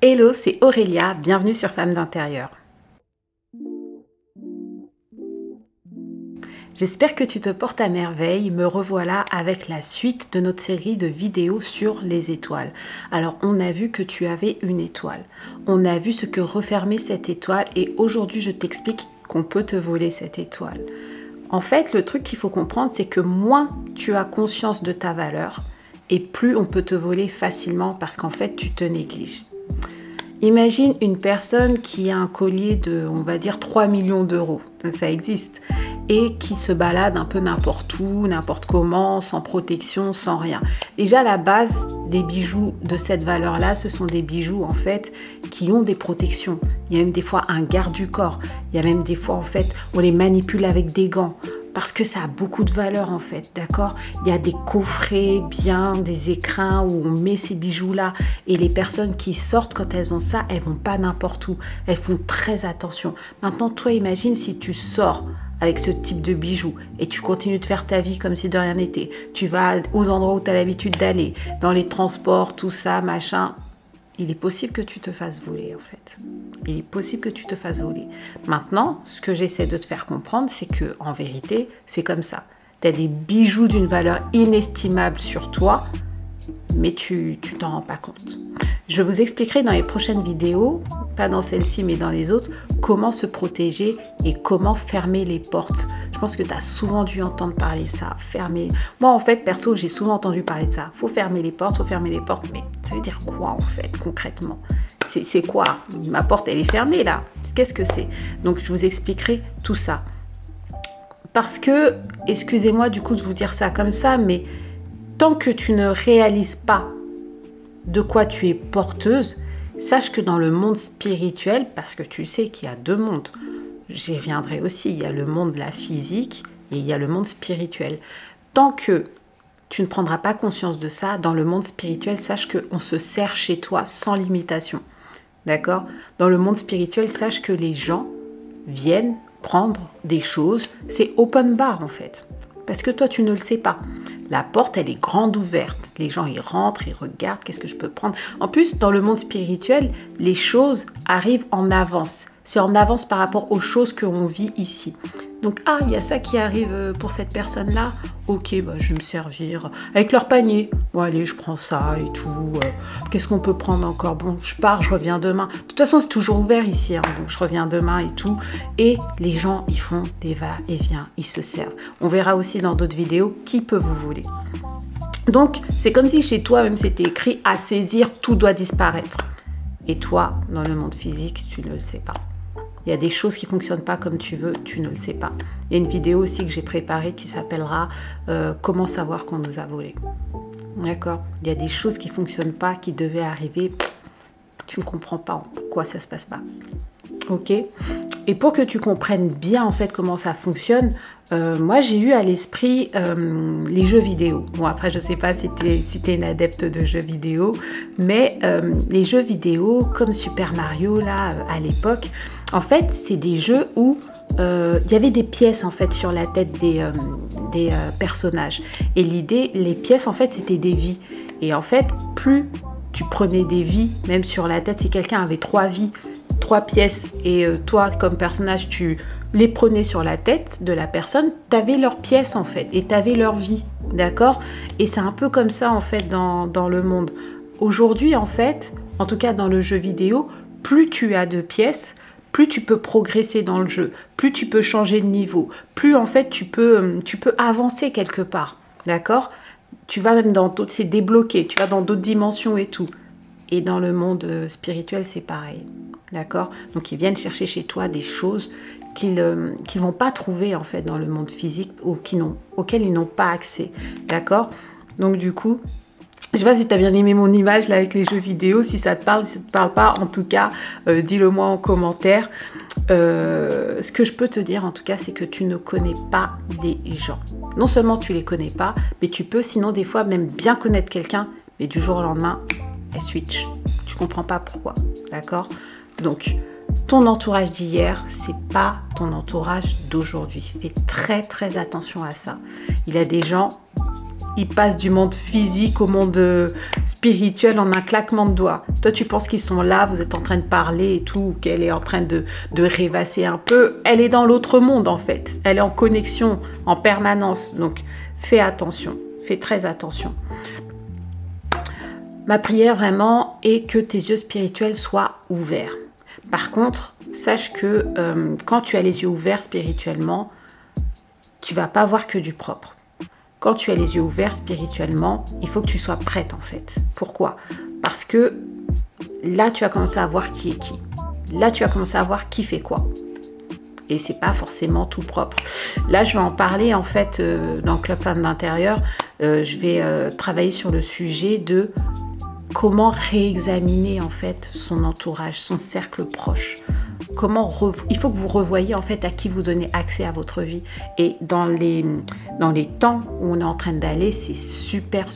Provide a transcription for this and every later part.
Hello, c'est Aurélia, bienvenue sur Femmes d'Intérieur. J'espère que tu te portes à merveille, me revoilà avec la suite de notre série de vidéos sur les étoiles. Alors on a vu que tu avais une étoile, on a vu ce que refermait cette étoile et aujourd'hui je t'explique qu'on peut te voler cette étoile. En fait, le truc qu'il faut comprendre, c'est que moins tu as conscience de ta valeur et plus on peut te voler facilement parce qu'en fait tu te négliges. Imagine une personne qui a un collier de, on va dire, 3 millions d'euros, ça existe, et qui se balade un peu n'importe où, n'importe comment, sans protection, sans rien. Déjà, la base des bijoux de cette valeur-là, ce sont des bijoux, en fait, qui ont des protections. Il y a même des fois un garde du corps. Il y a même des fois, en fait, on les manipule avec des gants. Parce que ça a beaucoup de valeur en fait, d'accord? Il y a des coffrets bien, des écrins où on met ces bijoux-là. Et les personnes qui sortent quand elles ont ça, elles vont pas n'importe où. Elles font très attention. Maintenant, toi, imagine si tu sors avec ce type de bijoux et tu continues de faire ta vie comme si de rien n'était. Tu vas aux endroits où tu as l'habitude d'aller, dans les transports, tout ça, machin. Il est possible que tu te fasses voler en fait. Il est possible que tu te fasses voler. Maintenant, ce que j'essaie de te faire comprendre, c'est que en vérité, c'est comme ça. Tu as des bijoux d'une valeur inestimable sur toi, mais tu t'en rends pas compte. Je vous expliquerai dans les prochaines vidéos, pas dans celle-ci mais dans les autres, comment se protéger et comment fermer les portes. Je pense que tu as souvent dû entendre parler de ça, fermer. Moi en fait, perso, j'ai souvent entendu parler de ça. Faut fermer les portes, mais ça veut dire quoi en fait, concrètement? C'est quoi? Ma porte, elle est fermée là. Qu'est-ce que c'est? Donc je vous expliquerai tout ça. Parce que, excusez-moi du coup de vous dire ça comme ça, mais tant que tu ne réalises pas de quoi tu es porteuse, sache que dans le monde spirituel, parce que tu sais qu'il y a deux mondes, j'y reviendrai aussi, il y a le monde de la physique et il y a le monde spirituel. Tant que tu ne prendras pas conscience de ça, dans le monde spirituel, sache qu'on se sert chez toi sans limitation. D'accord? Dans le monde spirituel, sache que les gens viennent prendre des choses, c'est open bar en fait. Parce que toi, tu ne le sais pas. La porte, elle est grande ouverte. Les gens, ils rentrent, ils regardent, qu'est-ce que je peux prendre? En plus, dans le monde spirituel, les choses arrivent en avance. C'est en avance par rapport aux choses qu'on vit ici. Donc, ah, il y a ça qui arrive pour cette personne-là. Ok, bah, je vais me servir avec leur panier. Bon, allez, je prends ça et tout. Qu'est-ce qu'on peut prendre encore? Bon, je pars, je reviens demain. De toute façon, c'est toujours ouvert ici. Hein, donc, je reviens demain et tout. Et les gens, ils font des va-et-vient. Ils se servent. On verra aussi dans d'autres vidéos qui peut vous voler. Donc, c'est comme si chez toi, même c'était écrit à saisir, tout doit disparaître. Et toi, dans le monde physique, tu ne le sais pas. Il y a des choses qui ne fonctionnent pas comme tu veux, tu ne le sais pas. Il y a une vidéo aussi que j'ai préparée qui s'appellera « Comment savoir qu'on nous a volé ». D'accord? Il y a des choses qui ne fonctionnent pas, qui devaient arriver. Tu ne comprends pas pourquoi ça ne se passe pas. Ok? Et pour que tu comprennes bien en fait comment ça fonctionne, moi j'ai eu à l'esprit les jeux vidéo. Bon après je sais pas si t'es une adepte de jeux vidéo, mais les jeux vidéo comme Super Mario là à l'époque, en fait c'est des jeux où il y avait des pièces en fait sur la tête des personnages. Et l'idée, les pièces en fait c'était des vies. Et en fait plus tu prenais des vies, même sur la tête, si quelqu'un avait 3 vies, 3 pièces et toi comme personnage tu les prenais sur la tête de la personne, tu avais leurs pièces en fait et tu avais leur vie, d'accord? Et c'est un peu comme ça en fait dans le monde. Aujourd'hui en fait, en tout cas dans le jeu vidéo, plus tu as de pièces, plus tu peux progresser dans le jeu, plus tu peux changer de niveau, plus en fait tu peux avancer quelque part, d'accord? Tu vas même dans d'autres, c'est débloqué, tu vas dans d'autres dimensions et tout. Et dans le monde spirituel, c'est pareil. D'accord? Donc, ils viennent chercher chez toi des choses qu'ils ne vont pas trouver, en fait, dans le monde physique ou auxquelles ils n'ont pas accès. D'accord? Donc, du coup, je ne sais pas si tu as bien aimé mon image là avec les jeux vidéo. Si ça te parle, si ça ne te parle pas, en tout cas, dis-le moi en commentaire. Ce que je peux te dire, en tout cas, c'est que tu ne connais pas les gens. Non seulement tu ne les connais pas, mais tu peux, sinon, des fois, même bien connaître quelqu'un, mais du jour au lendemain, elle switch. Tu comprends pas pourquoi, d'accord? Donc, ton entourage d'hier, c'est pas ton entourage d'aujourd'hui. Fais très très attention à ça. Il y a des gens, ils passent du monde physique au monde spirituel en un claquement de doigts. Toi, tu penses qu'ils sont là, vous êtes en train de parler et tout, qu'elle est en train de rêvasser un peu. Elle est dans l'autre monde, en fait. Elle est en connexion en permanence. Donc, fais attention. Fais très attention. Ma prière, vraiment, est que tes yeux spirituels soient ouverts. Par contre, sache que quand tu as les yeux ouverts spirituellement, tu vas pas voir que du propre. Quand tu as les yeux ouverts spirituellement, il faut que tu sois prête en fait. Pourquoi? Parce que là, tu vas commencer à voir qui est qui. Là, tu vas commencer à voir qui fait quoi. Et c'est pas forcément tout propre. Là, je vais en parler en fait dans le Club Femme d'Intérieur. Je vais travailler sur le sujet de comment réexaminer en fait son entourage, son cercle proche. Il faut que vous revoyiez en fait à qui vous donnez accès à votre vie. Et dans les temps où on est en train d'aller, c'est super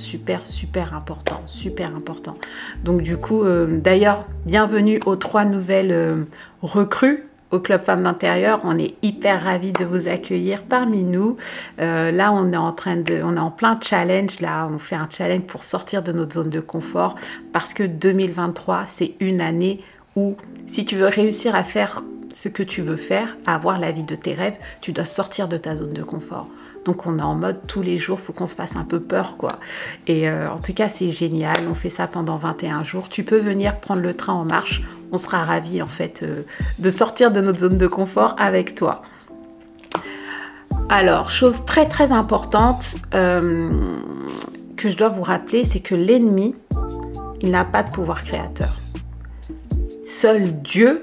important, super important. Donc du coup, d'ailleurs, bienvenue aux 3 nouvelles recrues au Club Femmes d'Intérieur. On est hyper ravis de vous accueillir parmi nous. Là, on est en plein challenge. Là, on fait un challenge pour sortir de notre zone de confort parce que 2023, c'est une année où si tu veux réussir à faire ce que tu veux faire, à avoir la vie de tes rêves, tu dois sortir de ta zone de confort. Donc on est en mode tous les jours, il faut qu'on se fasse un peu peur quoi. Et en tout cas c'est génial, on fait ça pendant 21 jours. Tu peux venir prendre le train en marche, on sera ravis en fait de sortir de notre zone de confort avec toi. Alors, chose très importante que je dois vous rappeler, c'est que l'ennemi, il n'a pas de pouvoir créateur. Seul Dieu,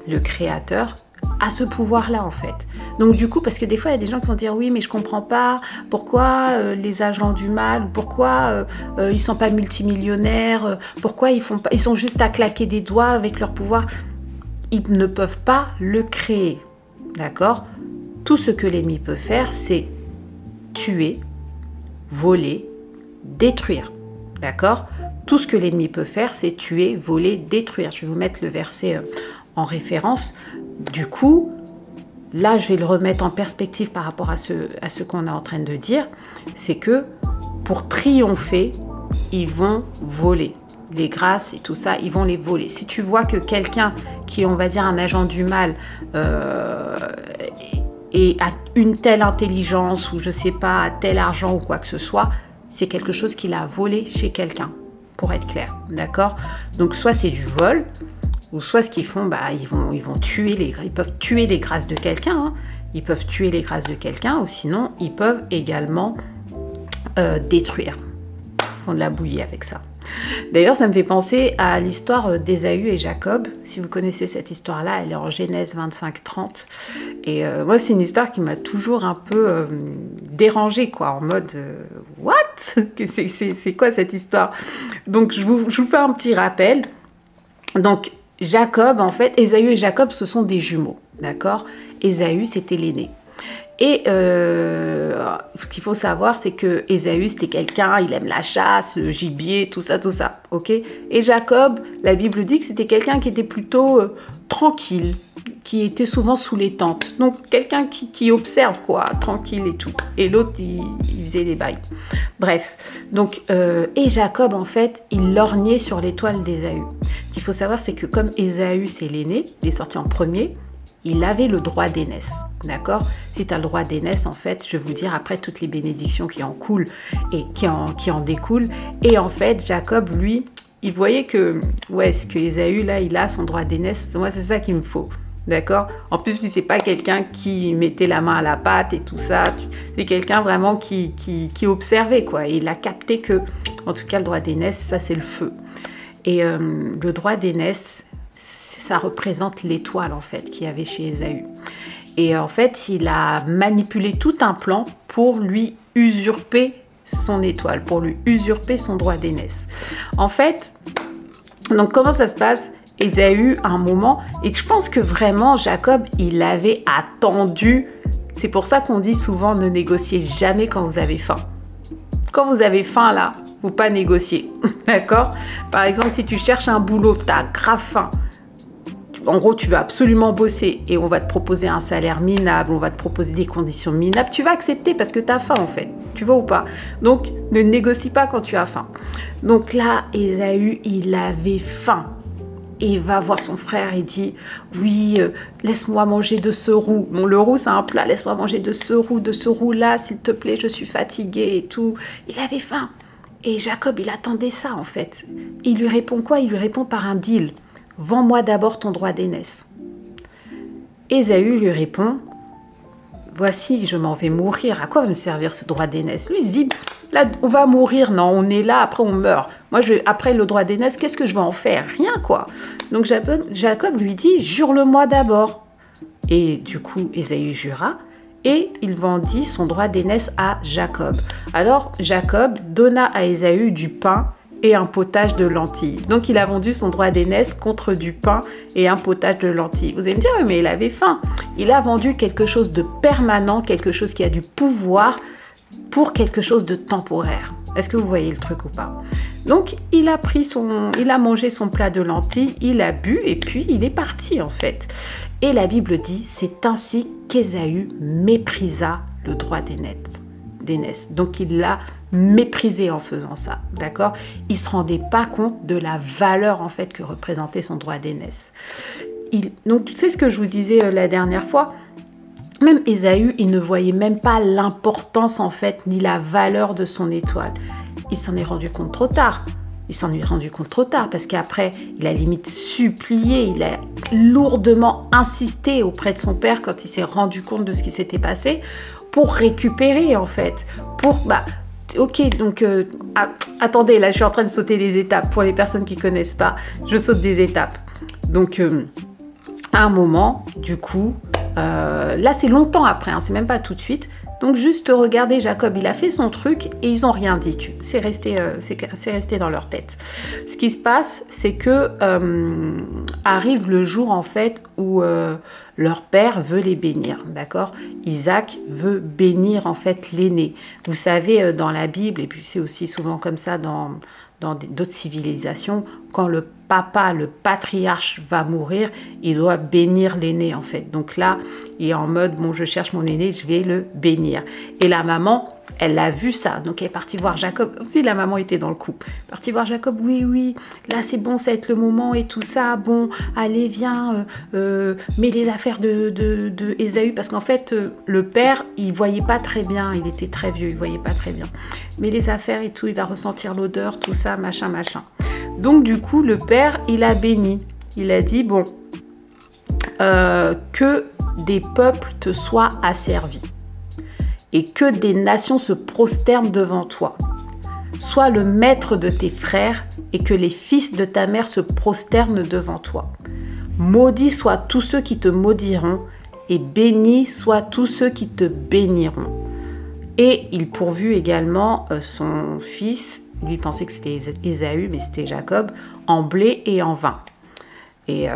le créateur, a ce pouvoir-là en fait. Donc du coup, parce que des fois, il y a des gens qui vont dire oui, mais je comprends pas pourquoi les agents du mal, pourquoi ils sont pas multimillionnaires, pourquoi ils sont juste à claquer des doigts avec leur pouvoir. Ils ne peuvent pas le créer, d'accord? Tout ce que l'ennemi peut faire, c'est tuer, voler, détruire, d'accord? Tout ce que l'ennemi peut faire, c'est tuer, voler, détruire. Je vais vous mettre le verset en référence. Du coup, là, je vais le remettre en perspective par rapport à ce qu'on est en train de dire. C'est que pour triompher, ils vont voler. Les grâces et tout ça, ils vont les voler. Si tu vois que quelqu'un qui est, on va dire, un agent du mal et a une telle intelligence ou je sais pas, a tel argent ou quoi que ce soit, c'est quelque chose qu'il a volé chez quelqu'un, pour être clair, d'accord? Donc soit c'est du vol, ou soit ce qu'ils font, ils vont tuer ils peuvent tuer les grâces de quelqu'un, hein. Ils peuvent tuer les grâces de quelqu'un, ou sinon ils peuvent également détruire. Ils font de la bouillie avec ça. D'ailleurs, ça me fait penser à l'histoire d'Ésaü et Jacob. Si vous connaissez cette histoire-là, elle est en Genèse 25-30. Et moi, c'est une histoire qui m'a toujours un peu dérangée, quoi, en mode what? C'est quoi cette histoire? Donc, je vous fais un petit rappel. Donc, Jacob, en fait, Ésaü et Jacob, ce sont des jumeaux, d'accord? Ésaü, c'était l'aîné. Et ce qu'il faut savoir, c'est que Ésaü, c'était quelqu'un, il aime la chasse, le gibier, tout ça, ok? Et Jacob, la Bible dit que c'était quelqu'un qui était plutôt tranquille, qui était souvent sous les tentes. Donc, quelqu'un qui observe, quoi, tranquille et tout. Et l'autre, il faisait des bails. Bref, donc, et Jacob, en fait, il lorgnait sur l'étoile d'Ésaü. Ce qu'il faut savoir, c'est que comme Ésaü, c'est l'aîné, il est sorti en premier, il avait le droit d'aînesse, d'accord? Si tu as le droit d'aînesse, en fait, je vais vous dire après toutes les bénédictions qui en coulent et qui en découlent. Et en fait, Jacob, lui, il voyait que, ouais, ce que Ésaü, là, il a son droit d'aînesse. Moi, c'est ça qu'il me faut, d'accord? En plus, lui, c'est pas quelqu'un qui mettait la main à la pâte et tout ça. C'est quelqu'un vraiment qui observait, quoi. Et il a capté que, en tout cas, le droit d'aînesse, ça, c'est le feu. Et le droit d'aînesse, ça représente l'étoile, en fait, qu'il y avait chez Ésaü. Et en fait, il a manipulé tout un plan pour lui usurper son étoile, pour lui usurper son droit d'aînesse. En fait, donc comment ça se passe? Ésaü, à un moment, et je pense que vraiment, Jacob, il avait attendu. C'est pour ça qu'on dit souvent, ne négociez jamais quand vous avez faim. Quand vous avez faim, là, faut pas négocier, d'accord? Par exemple, si tu cherches un boulot, tu as grave faim. En gros, tu vas absolument bosser et on va te proposer un salaire minable, on va te proposer des conditions minables. Tu vas accepter parce que tu as faim en fait. Tu vois ou pas? Donc, ne négocie pas quand tu as faim. Donc là, Ésaü, il avait faim. Et il va voir son frère et dit, oui, laisse-moi manger de ce roux. Bon, le roux, c'est un plat, laisse-moi manger de ce roux-là, s'il te plaît, je suis fatigué et tout. Il avait faim. Et Jacob, il attendait ça, en fait. Il lui répond quoi? Il lui répond par un deal. Vends-moi d'abord ton droit d'aînesse. Ésaü lui répond, voici, je m'en vais mourir. À quoi va me servir ce droit d'aînesse? Lui, il se dit, là, on va mourir. Non, on est là, après on meurt. Moi, après le droit d'aînesse, qu'est-ce que je vais en faire? Rien, quoi. Donc, Jacob lui dit, jure-le-moi d'abord. Et du coup, Ésaü jura. Et il vendit son droit d'aînesse à Jacob. Alors, Jacob donna à Ésaü du pain et un potage de lentilles. Donc, il a vendu son droit d'aînesse contre du pain et un potage de lentilles. Vous allez me dire, oui, mais il avait faim. Il a vendu quelque chose de permanent, quelque chose qui a du pouvoir pour quelque chose de temporaire. Est-ce que vous voyez le truc ou pas? Donc, il a mangé son plat de lentilles, il a bu et puis il est parti en fait. Et la Bible dit, c'est ainsi qu'Ésaü méprisa le droit d'aînesse. Donc, il l'a méprisé en faisant ça, d'accord? Il se rendait pas compte de la valeur en fait que représentait son droit d'aînesse. Donc, tu sais ce que je vous disais la dernière fois? Même Ésaü, il ne voyait même pas l'importance en fait, ni la valeur de son étoile. Il s'en est rendu compte trop tard. Parce qu'après, il a limite supplié, il a lourdement insisté auprès de son père quand il s'est rendu compte de ce qui s'était passé pour récupérer en fait. Ok, donc attendez, là je suis en train de sauter les étapes. Pour les personnes qui ne connaissent pas, je saute des étapes. Donc à un moment, du coup, là c'est longtemps après, hein, c'est même pas tout de suite. Donc juste regardez, Jacob, il a fait son truc et ils n'ont rien dit. C'est resté dans leur tête. Ce qui se passe, c'est que arrive le jour en fait où leur père veut les bénir, d'accord? Isaac veut bénir en fait l'aîné. Vous savez, dans la Bible, et puis c'est aussi souvent comme ça dans d'autres civilisations, quand le papa, le patriarche va mourir, il doit bénir l'aîné en fait. Donc là, il est en mode, bon, je cherche mon aîné, je vais le bénir. Et la maman, elle a vu ça, donc elle est partie voir Jacob. Aussi, la maman était dans le coup. Partie voir Jacob, oui, là c'est bon, ça va être le moment et tout ça. Bon, allez, viens, mets les affaires de Ésaü, parce qu'en fait, le père, il voyait pas très bien, il était très vieux, il voyait pas très bien. Mais les affaires et tout, il va ressentir l'odeur, tout ça, machin. Donc du coup, le père, il a béni. Il a dit, bon, que des peuples te soient asservis et que des nations se prosternent devant toi. Sois le maître de tes frères et que les fils de ta mère se prosternent devant toi. Maudits soient tous ceux qui te maudiront et bénis soient tous ceux qui te béniront. Et il pourvut également son fils, lui pensait que c'était Ésaü, mais c'était Jacob, en blé et en vin. Et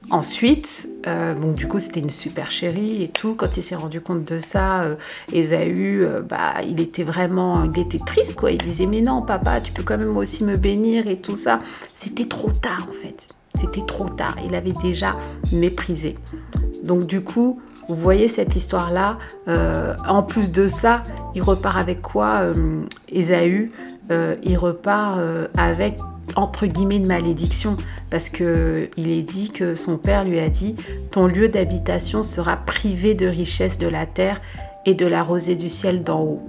ensuite, bon, du coup, c'était une super chérie et tout. Quand il s'est rendu compte de ça, Ésaü, il était triste, quoi. Il disait, mais non, papa, tu peux quand même aussi me bénir et tout ça. C'était trop tard, en fait. C'était trop tard. Il avait déjà méprisé. Donc, du coup, vous voyez cette histoire-là. En plus de ça, il repart avec quoi, Ésaü? Il repart avec, entre guillemets, une malédiction, parce que il est dit que son père lui a dit, ton lieu d'habitation sera privé de richesses de la terre et de la rosée du ciel d'en haut.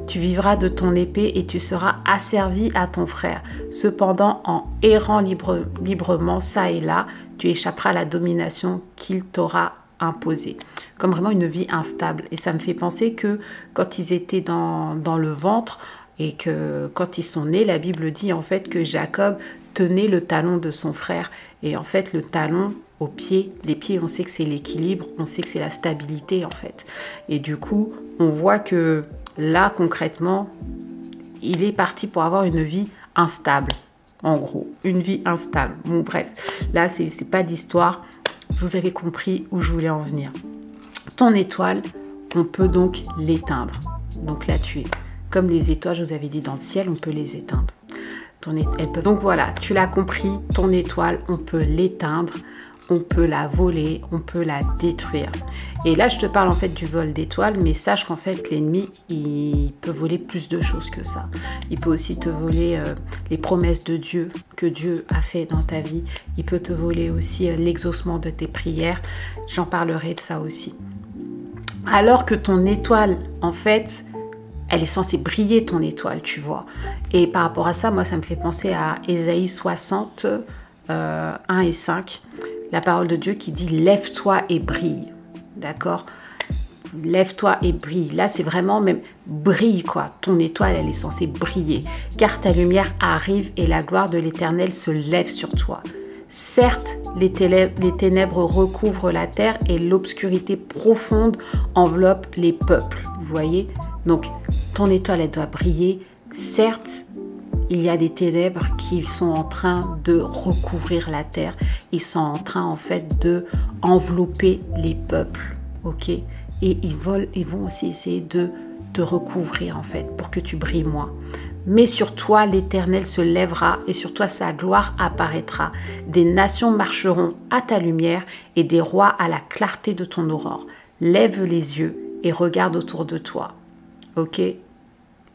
Tu vivras de ton épée et tu seras asservi à ton frère. Cependant, en errant librement ça et là, tu échapperas à la domination qu'il t'aura imposée. Comme vraiment une vie instable. Et ça me fait penser que quand ils étaient dans le ventre, et que quand ils sont nés, la Bible dit en fait que Jacob tenait le talon de son frère. Et en fait, le talon au pied, les pieds, on sait que c'est l'équilibre, on sait que c'est la stabilité en fait. Et du coup, on voit que là, concrètement, il est parti pour avoir une vie instable. En gros, une vie instable. Bon, bref, là, c'est pas d'histoire. Vous avez compris où je voulais en venir. Ton étoile, on peut donc l'éteindre. Donc là, tu es comme les étoiles, je vous avais dit, dans le ciel, on peut les éteindre. Donc voilà, tu l'as compris, ton étoile, on peut l'éteindre. on peut la voler, on peut la détruire. Et là, je te parle en fait du vol d'étoiles, mais sache qu'en fait, l'ennemi, il peut voler plus de choses que ça. Il peut aussi te voler les promesses de Dieu, que Dieu a fait dans ta vie. Il peut te voler aussi l'exaucement de tes prières. J'en parlerai de ça aussi. Alors que ton étoile, en fait, elle est censée briller, ton étoile, tu vois. Et par rapport à ça, moi, ça me fait penser à Ésaïe 60, 1 et 5. La parole de Dieu qui dit « Lève-toi et brille ». D'accord? Lève-toi et brille. Là, c'est vraiment même brille, quoi. Ton étoile, elle est censée briller. Car ta lumière arrive et la gloire de l'Éternel se lève sur toi. Certes, les ténèbres recouvrent la terre et l'obscurité profonde enveloppe les peuples. Vous voyez? Donc, ton étoile, elle doit briller. Certes, il y a des ténèbres qui sont en train de recouvrir la terre. Ils sont en train, en fait, de envelopper les peuples. Ok? Et ils vont aussi essayer de te recouvrir, en fait, pour que tu brilles moins. Mais sur toi, l'Éternel se lèvera et sur toi, sa gloire apparaîtra. Des nations marcheront à ta lumière et des rois à la clarté de ton aurore. Lève les yeux et regarde autour de toi. Ok?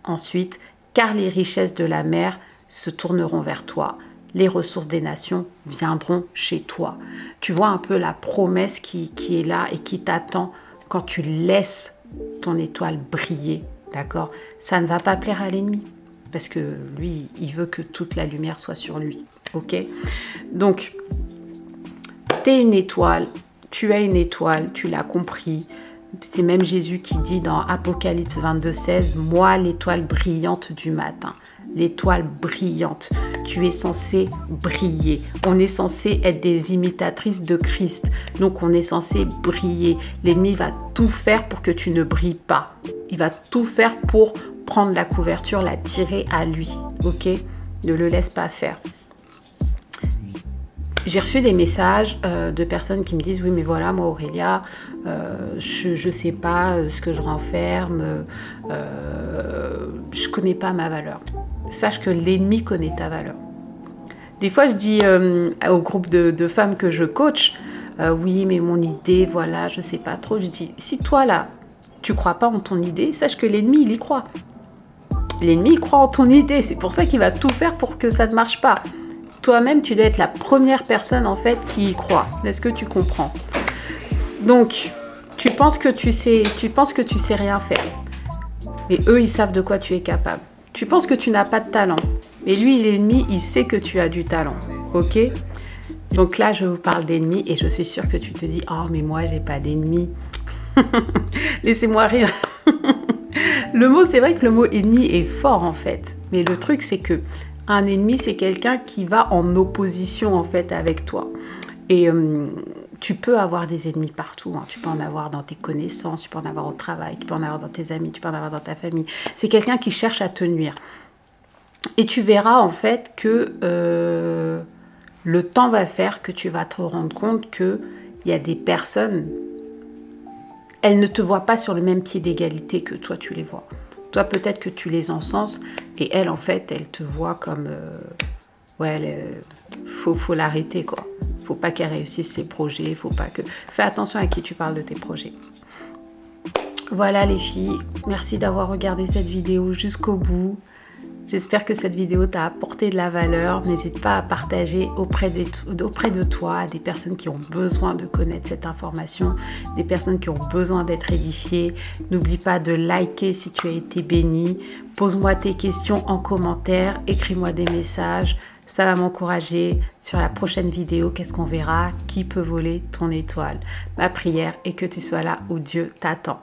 Ensuite, car les richesses de la mer se tourneront vers toi. Les ressources des nations viendront chez toi. Tu vois un peu la promesse qui est là et qui t'attend quand tu laisses ton étoile briller. D'accord? Ça ne va pas plaire à l'ennemi. Parce que lui, il veut que toute la lumière soit sur lui. Ok? Donc, tu es une étoile, tu as une étoile, tu l'as compris. C'est même Jésus qui dit dans Apocalypse 22, 16, « Moi, l'étoile brillante du matin. » L'étoile brillante. Tu es censé briller. On est censé être des imitatrices de Christ. Donc, on est censé briller. L'ennemi va tout faire pour que tu ne brilles pas. Il va tout faire pour prendre la couverture, la tirer à lui. Ok? Ne le laisse pas faire. J'ai reçu des messages de personnes qui me disent « Oui, mais voilà, moi, Aurélia, je ne sais pas ce que je renferme. Je ne connais pas ma valeur. » Sache que l'ennemi connaît ta valeur. Des fois, je dis au groupe de femmes que je coach « Oui, mais mon idée, voilà, je ne sais pas trop. » Je dis « Si toi, là, tu ne crois pas en ton idée, sache que l'ennemi, il y croit. » L'ennemi, il croit en ton idée. C'est pour ça qu'il va tout faire pour que ça ne marche pas. Toi-même, tu dois être la première personne, en fait, qui y croit. Est-ce que tu comprends? Donc, tu penses que tu sais rien faire. Mais eux, ils savent de quoi tu es capable. Tu penses que tu n'as pas de talent. Mais lui, l'ennemi, il sait que tu as du talent. Ok? Donc là, je vous parle d'ennemis et je suis sûre que tu te dis « Oh, mais moi, j'ai pas d'ennemis. » Laissez-moi rire. Le mot, c'est vrai que le mot ennemi est fort en fait. Mais le truc, c'est que un ennemi, c'est quelqu'un qui va en opposition en fait avec toi. Et tu peux avoir des ennemis partout. Hein. Tu peux en avoir dans tes connaissances, tu peux en avoir au travail, tu peux en avoir dans tes amis, tu peux en avoir dans ta famille. C'est quelqu'un qui cherche à te nuire. Et tu verras en fait que le temps va faire que tu vas te rendre compte qu'il y a des personnes... Elles ne te voient pas sur le même pied d'égalité que toi, tu les vois. Toi, peut-être que tu les encenses et elle, en fait, elle te voit comme... faut l'arrêter, quoi. Faut pas qu'elle réussisse ses projets, faut pas que... Fais attention à qui tu parles de tes projets. Voilà les filles, merci d'avoir regardé cette vidéo jusqu'au bout. J'espère que cette vidéo t'a apporté de la valeur. N'hésite pas à partager auprès de toi des personnes qui ont besoin de connaître cette information, des personnes qui ont besoin d'être édifiées. N'oublie pas de liker si tu as été béni. Pose-moi tes questions en commentaire, écris-moi des messages. Ça va m'encourager. Sur la prochaine vidéo, qu'est-ce qu'on verra? Qui peut voler ton étoile? Ma prière est que tu sois là où Dieu t'attend.